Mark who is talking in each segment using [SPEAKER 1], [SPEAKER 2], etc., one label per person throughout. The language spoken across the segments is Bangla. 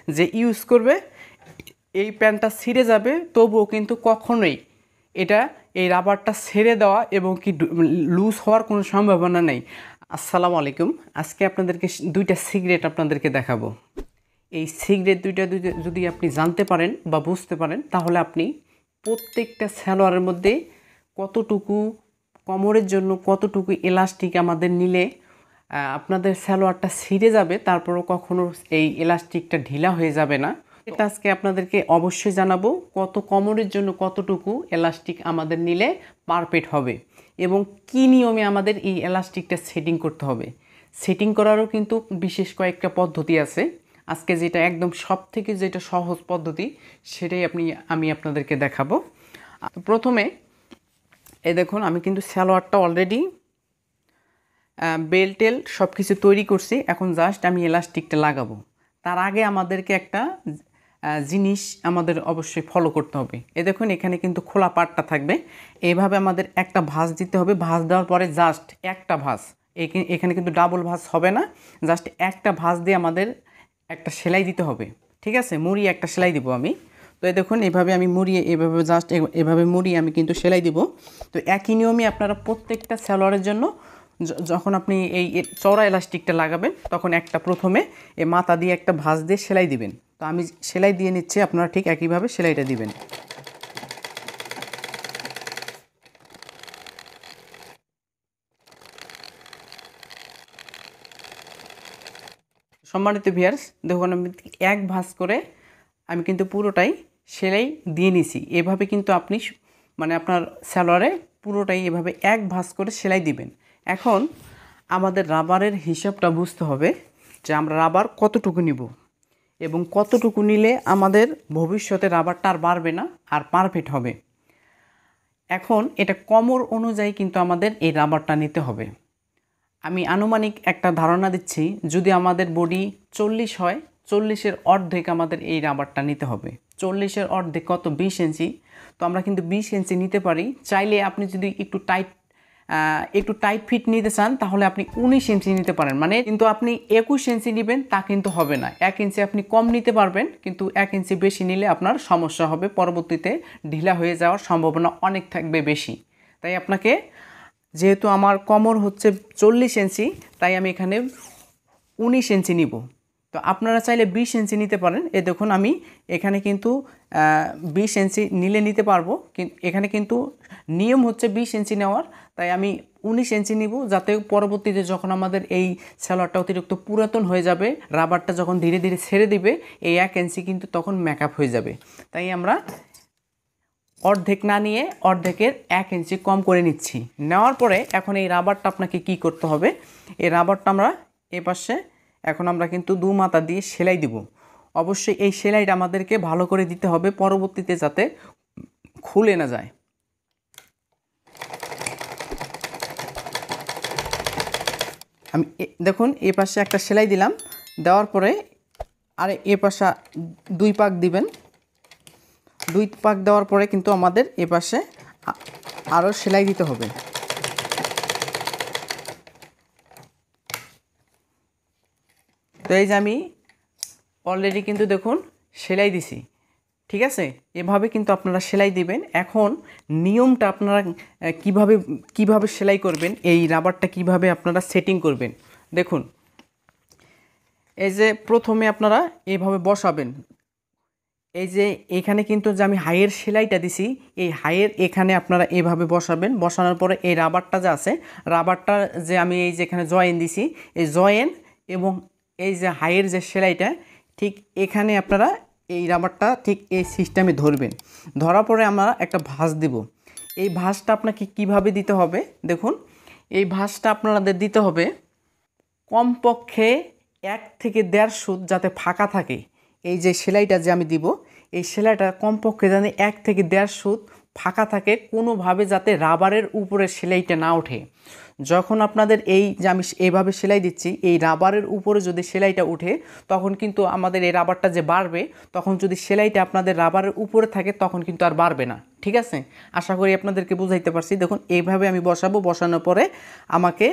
[SPEAKER 1] যে ইউজ করবে এই প্যান্টটা ছিঁড়ে যাবে, তবুও কিন্তু কখনোই এটা এই রাবারটা ছেড়ে দেওয়া এবং কি লুজ হওয়ার কোনো সম্ভাবনা নেই। আসসালামু আলাইকুম। আজকে আপনাদেরকে দুইটা সিগারেট আপনাদেরকে দেখাবো। এই সিগারেট দুইটা যদি আপনি জানতে পারেন বা বুঝতে পারেন, তাহলে আপনি প্রত্যেকটা সালোয়ারের মধ্যে কতটুকু কোমরের জন্য কতটুকু ইলাস্টিক আমাদের নিলে আপনাদের সালোয়ারটা ছিঁড়ে যাবে, তারপরও কখনো এই ইলাস্টিকটা ঢিলা হয়ে যাবে না। এটা আজকে আপনাদেরকে অবশ্যই জানাবো কত কোমরের জন্য কতটুকু ইলাস্টিক আমাদের নিলে পারফেক্ট হবে এবং কি নিয়মে আমাদের এই ইলাস্টিকটা সেটিং করতে হবে। সেটিং করারও কিন্তু বিশেষ কয়েকটা পদ্ধতি আছে। আজকে যেটা একদম সবথেকে যেটা সহজ পদ্ধতি সেটাই আমি আপনাদেরকে দেখাবো। প্রথমে এই দেখুন, আমি কিন্তু সালোয়ারটা অলরেডি বেল্টেল সব কিছু তৈরি করছি। এখন জাস্ট আমি ইলাস্টিকটা লাগাবো। তার আগে আমাদেরকে একটা জিনিস আমাদের অবশ্যই ফলো করতে হবে। দেখুন, এখানে কিন্তু খোলা পাটটা থাকবে। এইভাবে আমাদের একটা ভাঁজ দিতে হবে। ভাঁজ দেওয়ার পরে জাস্ট একটা ভাঁজ, এখানে কিন্তু ডাবল ভাঁজ হবে না, জাস্ট একটা ভাঁজ দিয়ে আমাদের একটা সেলাই দিতে হবে। ঠিক আছে, মুড়িয়ে একটা সেলাই দিব আমি। তো দেখুন, এভাবে আমি মুড়িয়ে এভাবে জাস্ট এভাবে মুড়িয়ে আমি কিন্তু সেলাই দিব। তো একই নিয়মে আপনারা প্রত্যেকটা সালোয়ারের জন্য যখন আপনি এই চওড়া ইলাস্টিকটা লাগাবেন, তখন একটা প্রথমে এই মাথা দিয়ে একটা ভাঁজ দিয়ে সেলাই দিবেন। তো আমি সেলাই দিয়ে নিচ্ছি, আপনারা ঠিক একইভাবে সেলাইটা দিবেন। সম্মানিত ভিউয়ার্স, দেখুন আমি এক ভাঁজ করে আমি কিন্তু পুরোটাই সেলাই দিয়ে নিছি। এভাবে কিন্তু আপনি আপনার সালোয়ারে পুরোটাই এভাবে এক ভাঁজ করে সেলাই দিবেন। এখন আমাদের রাবারের হিসাবটা বুঝতে হবে যে আমরা রাবার কতটুকু নিব এবং কতটুকু নিলে আমাদের ভবিষ্যতে রাবারটা আর বাড়বে না, আর পারফেক্ট হবে। এখন এটা কোমর অনুযায়ী কিন্তু আমাদের এই রাবারটা নিতে হবে। আমি আনুমানিক একটা ধারণা দিচ্ছি, যদি আমাদের বডি 40 হয়, 40-এর অর্ধেক আমাদের এই রাবারটা নিতে হবে। 40-এর অর্ধেক কত? 20 ইঞ্চি। তো আমরা কিন্তু 20 ইঞ্চি নিতে পারি। চাইলে আপনি যদি একটু টাইট ফিট নিতে চান, তাহলে আপনি 19 ইঞ্চি নিতে পারেন। কিন্তু আপনি 21 ইঞ্চি নেবেন তা কিন্তু হবে না। 1 ইঞ্চি আপনি কম নিতে পারবেন, কিন্তু 1 ইঞ্চি বেশি নিলে আপনার সমস্যা হবে। পরবর্তীতে ঢিলা হয়ে যাওয়ার সম্ভাবনা অনেক থাকবে বেশি। তাই আপনাকে, যেহেতু আমার কোমর হচ্ছে 40 ইঞ্চি, তাই আমি এখানে 19 ইঞ্চি নিব। তো আপনারা চাইলে 20 ইঞ্চি নিতে পারেন। দেখুন, আমি এখানে কিন্তু 20 ইঞ্চি নিলে নিতে পারবো, কিন্তু এখানে কিন্তু নিয়ম হচ্ছে 20 ইঞ্চি নেওয়ার। তাই আমি 19 ইঞ্চি নিব, যাতে পরবর্তীতে যখন আমাদের এই সালোয়ারটা অতিরিক্ত পুরাতন হয়ে যাবে, রাবারটা যখন ধীরে ধীরে ছেড়ে দিবে, এই 1 ইঞ্চি কিন্তু তখন মেকআপ হয়ে যাবে। তাই আমরা অর্ধেক না নিয়ে অর্ধেকের 1 ইঞ্চি কম করে নিচ্ছি। নেওয়ার পরে এখন এই রাবারটা আপনাকে কি করতে হবে, এই রাবারটা আমরা এপাশে এখন আমরা কিন্তু 2 মাথা দিয়ে সেলাই দিব। অবশ্যই এই সেলাইটা আমাদেরকে ভালো করে দিতে হবে, পরবর্তীতে যাতে খুলে না যায়। আমি দেখুন, এই পাশে একটা সেলাই দিলাম, দেওয়ার পরে আরে এ পাশে 2 পাক দিবেন। 2 পাক দেওয়ার পরে কিন্তু আমাদের এ পাশে আরও সেলাই দিতে হবে। তো এই যে আমি অলরেডি কিন্তু দেখুন সেলাই দিছি। ঠিক আছে, এভাবে কিন্তু আপনারা সেলাই দিবেন। এখন নিয়মটা আপনারা কিভাবে সেলাই করবেন, এই রাবারটা কিভাবে আপনারা সেটিং করবেন, দেখুন। এই যে প্রথমে আপনারা এইভাবে বসাবেন। এই যে এখানে কিন্তু যে আমি হাইয়ের সেলাইটা দিছি, এই হাইয়ের এখানে আপনারা এভাবে বসাবেন। বসানোর পরে এই রাবারটা যে আছে, রাবারটা যে আমি এই যে এখানে জয়েন দিছি, এই জয়েন এবং এই যে হাইয়ের যে সেলাইটা, ঠিক এখানে আপনারা এই রাবারটা ঠিক এই সিস্টেমে ধরবেন। ধরার পরে আমরা একটা ভাঁজ দিব। এই ভাঁজটা আপনাকে কিভাবে দিতে হবে, দেখুন। এই ভাঁজটা আপনাদের দিতে হবে কমপক্ষে 1 থেকে 1.5 সুত যাতে ফাঁকা থাকে। এই যে সেলাইটা যে আমি দিব, এই সেলাইটা কমপক্ষে যেন 1 থেকে 1.5 সুত ফাঁকা থাকে, কোনোভাবে যাতে রাবারের উপরে সেলাইটা না ওঠে। যখন আপনাদের এই যে আমি এইভাবে সেলাই দিচ্ছি, এই রাবারের উপরে যদি সেলাইটা উঠে, তখন কিন্তু আমাদের এই রাবারটা যে বাড়বে, তখন যদি সেলাইটা আপনাদের রাবারের উপরে থাকে, তখন কিন্তু আর বাড়বে না। ঠিক আছে, আশা করি আপনাদেরকে বুঝাইতে পারছি। দেখুন, এইভাবে আমি বসাবো। বসানোর পরে আমাকে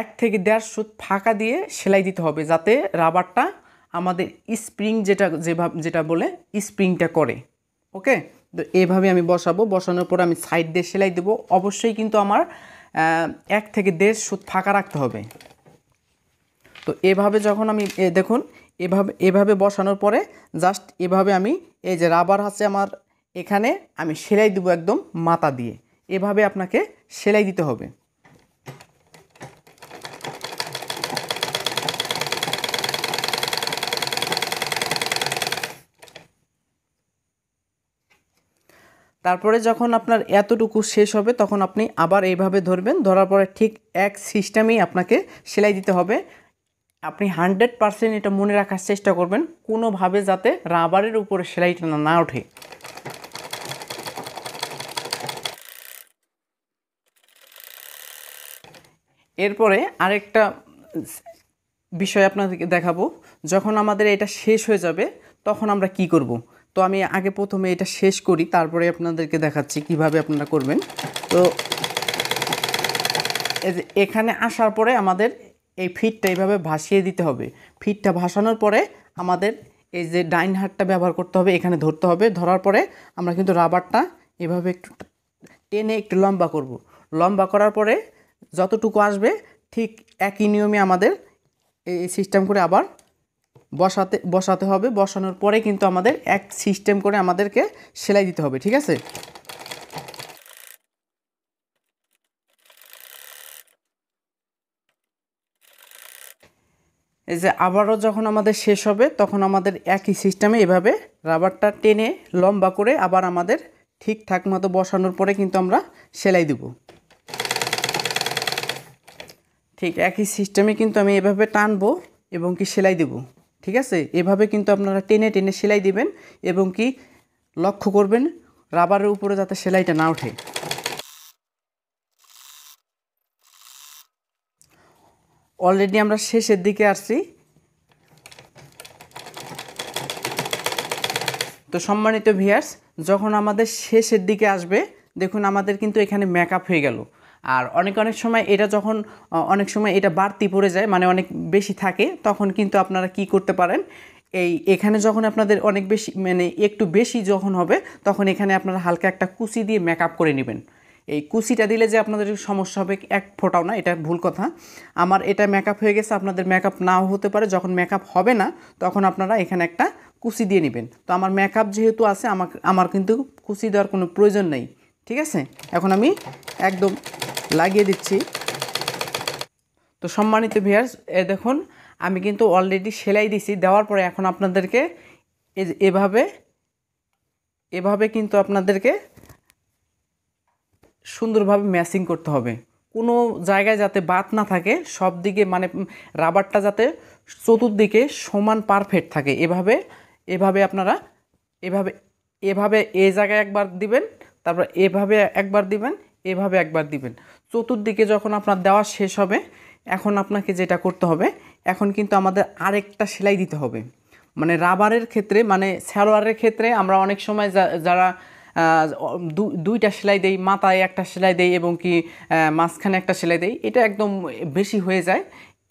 [SPEAKER 1] 1 থেকে 1.5 সুত ফাঁকা দিয়ে সেলাই দিতে হবে, যাতে রাবারটা আমাদের স্প্রিং যেটা বলে স্প্রিংটা করে। ওকে, তো এইভাবে আমি বসাবো। বসানোর পর আমি সাইড দিয়ে সেলাই দেবো। অবশ্যই কিন্তু আমার 1 থেকে 1.5 সুত ফাঁকা রাখতে হবে। তো এভাবে যখন আমি দেখুন এভাবে বসানোর পরে জাস্ট এভাবে আমি এই যে রাবার আছে আমার এখানে আমি সেলাই দেবো একদম মাথা দিয়ে। এভাবে আপনাকে সেলাই দিতে হবে। তারপরে যখন আপনার এতটুকু শেষ হবে তখন আপনি আবার এইভাবে ধরবেন। ধরার পরে ঠিক এক সিস্টেমেই আপনাকে সেলাই দিতে হবে। আপনি 100% এটা মনে রাখার চেষ্টা করবেন, কোনোভাবে যাতে রাবারের উপরে সেলাইটা না ওঠে। এরপরে আরেকটা বিষয় আপনাদেরকে দেখাবো। যখন আমাদের এটা শেষ হয়ে যাবে তখন আমরা কি করব। তো আমি আগে প্রথমে এটা শেষ করি, তারপরে আপনাদেরকে দেখাচ্ছি কিভাবে আপনারা করবেন। তো এই যে এখানে আসার পরে আমাদের এই ফিটটা এইভাবে ভাসিয়ে দিতে হবে। ফিটটা ভাসানোর পরে আমাদের এই যে ডাইন হাতটা ব্যবহার করতে হবে, এখানে ধরতে হবে। ধরার পরে আমরা কিন্তু রাবারটা এভাবে একটু টেনে একটু লম্বা করব। লম্বা করার পরে যতটুকু আসবে ঠিক একই নিয়মে আমাদের এই সিস্টেম করে আবার বসাতে হবে। বসানোর পরে কিন্তু আমাদের এক সিস্টেম করে আমাদেরকে সেলাই দিতে হবে, ঠিক আছে। এই যে আবারও যখন আমাদের শেষ হবে তখন আমাদের একই সিস্টেমে এভাবে রাবারটা টেনে লম্বা করে আবার আমাদের ঠিকঠাক মতো বসানোর পরে কিন্তু আমরা সেলাই দেব। ঠিক একই সিস্টেমে কিন্তু আমি এভাবে টানবো এবং কি সেলাই দেব, ঠিক আছে। এভাবে কিন্তু আপনারা টেনে টেনে সেলাই দিবেন এবং কি লক্ষ্য করবেন রাবারের উপরে যাতে সেলাইটা না ওঠে। অলরেডি আমরা শেষের দিকে আসছি। তো সম্মানিত ভিউয়ার্স, যখন আমাদের শেষের দিকে আসবে দেখুন আমাদের কিন্তু এখানে মেকআপ হয়ে গেল। আর অনেক সময় এটা যখন অনেক সময় এটা বাড়তি পড়ে যায়, মানে অনেক বেশি থাকে, তখন কিন্তু আপনারা কি করতে পারেন, এখানে যখন আপনাদের অনেক বেশি মানে একটু বেশি যখন হবে তখন এখানে আপনারা হালকা একটা কুচি দিয়ে মেকআপ করে নেবেন। এই কুচিটা দিলে যে আপনাদের সমস্যা হবে এক ফোঁটাও না, এটা ভুল কথা। আমার এটা মেকআপ হয়ে গেছে, আপনাদের মেকআপ নাও হতে পারে। যখন মেকআপ হবে না তখন আপনারা এখানে একটা কুচি দিয়ে নেবেন। তো আমার মেকআপ যেহেতু আছে আমার কিন্তু কুচি দেওয়ার কোনো প্রয়োজন নেই, ঠিক আছে। এখন আমি একদম লাগিয়ে দিচ্ছি। তো সম্মানিত ভিউয়ার্স, দেখুন আমি কিন্তু অলরেডি সেলাই দিছি। দেওয়ার পরে এখন আপনাদেরকে এভাবে কিন্তু আপনাদেরকে সুন্দরভাবে ম্যাচিং করতে হবে। কোনো জায়গায় যাতে বাদ না থাকে, সব দিকে মানে রাবারটা যাতে চতুর্দিকে সমান পারফেক্ট থাকে। এভাবে আপনারা এভাবে এই জায়গায় একবার দিবেন, তারপর এভাবে একবার দিবেন, এভাবে একবার দিবেন। চতুর্দিকে যখন আপনার দেওয়া শেষ হবে এখন আপনাকে যেটা করতে হবে, এখন কিন্তু আমাদের আরেকটা সেলাই দিতে হবে। মানে রাবারের ক্ষেত্রে, মানে সালোয়ারের ক্ষেত্রে আমরা অনেক সময় যারা দুইটা সেলাই দেই, মাথায় একটা সেলাই দেই এবং কি মাঝখানে একটা সেলাই দেই, এটা একদম বেশি হয়ে যায়।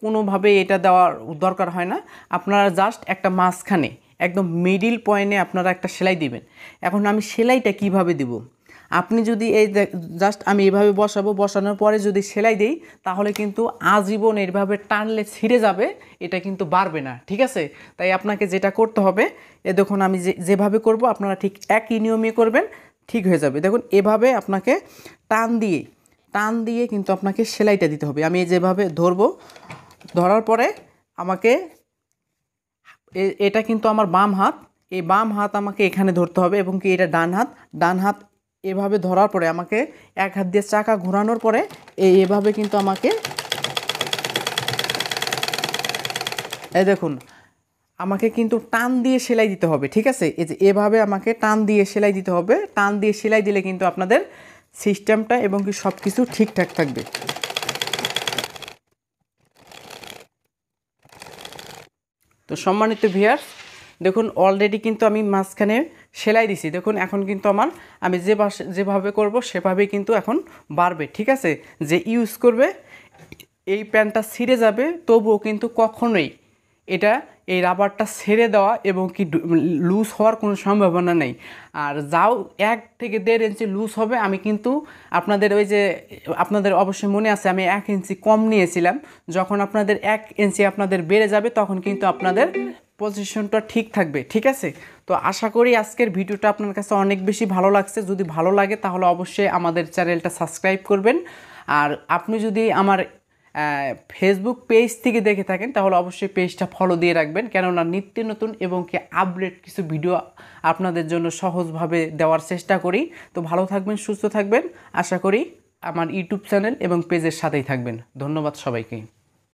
[SPEAKER 1] কোনোভাবে এটা দেওয়ার দরকার হয় না। আপনারা জাস্ট একটা মাঝখানে একদম মিডিল পয়েন্টে আপনারা একটা সেলাই দিবেন। এখন আমি সেলাইটা কিভাবে দিব, আপনি যদি এই জাস্ট আমি এইভাবে বসাবো, বসানোর পরে যদি সেলাই দিই তাহলে কিন্তু আজীবন এইভাবে টানলে ছিঁড়ে যাবে, এটা কিন্তু বাড়বে না, ঠিক আছে। তাই আপনাকে যেটা করতে হবে, দেখুন আমি যেভাবে করব আপনারা ঠিক একই নিয়মে করবেন, ঠিক হয়ে যাবে। দেখুন এভাবে আপনাকে টান দিয়ে কিন্তু আপনাকে সেলাইটা দিতে হবে। আমি যেভাবে ধরবো, ধরার পরে আমাকে এটা কিন্তু আমার বাম হাত, এই বাম হাত আমাকে এখানে ধরতে হবে এবং কি এটা ডান হাত এভাবে ধরার পরে আমাকে এক হাত দিয়ে চাকা ঘোরানোর পরে এভাবে কিন্তু আমাকে দেখুন আমাকে কিন্তু টান দিয়ে সেলাই দিতে হবে, ঠিক আছে। এই যে এভাবে আমাকে টান দিয়ে সেলাই দিতে হবে। টান দিয়ে সেলাই দিলে কিন্তু আপনাদের সিস্টেমটা এবং কি সব কিছু ঠিকঠাক থাকবে। তো সম্মানিত ভিউয়ার্স, দেখুন অলরেডি কিন্তু আমি মাঝখানে সেলাই দিছি। দেখুন এখন কিন্তু আমি যেভাবে করব সেভাবেই কিন্তু এখন বাড়বে, ঠিক আছে। যে ইউজ করবে এই প্যান্টটা ছিঁড়ে যাবে, তবুও কিন্তু কখনোই এটা এই রাবারটা ছেড়ে দেওয়া এবং কি লুজ হওয়ার কোনো সম্ভাবনা নেই। আর যাও 1 থেকে 1.5 ইঞ্চি লুজ হবে। আমি কিন্তু আপনাদের ওই যে আপনাদের অবশ্যই মনে আছে আমি 1 ইঞ্চি কম নিয়েছিলাম, যখন আপনাদের 1 ইঞ্চি আপনাদের বেড়ে যাবে তখন কিন্তু আপনাদের পজিশনটা ঠিক থাকবে। ঠিক আছে, তো আশা করি আজকের ভিডিওটা আপনার কাছে অনেক বেশি ভালো লাগছে। যদি ভালো লাগে তাহলে অবশ্যই আমাদের চ্যানেলটা সাবস্ক্রাইব করবেন। আর আপনি যদি আমার ফেসবুক পেজ থেকে দেখে থাকেন তাহলে অবশ্যই পেজটা ফলো দিয়ে রাখবেন, কেননা নিত্য নতুন এবং কি আপডেট কিছু ভিডিও আপনাদের জন্য সহজভাবে দেওয়ার চেষ্টা করি। তো ভালো থাকবেন, সুস্থ থাকবেন। আশা করি আমার ইউটিউব চ্যানেল এবং পেজের সাথেই থাকবেন। ধন্যবাদ সবাইকে।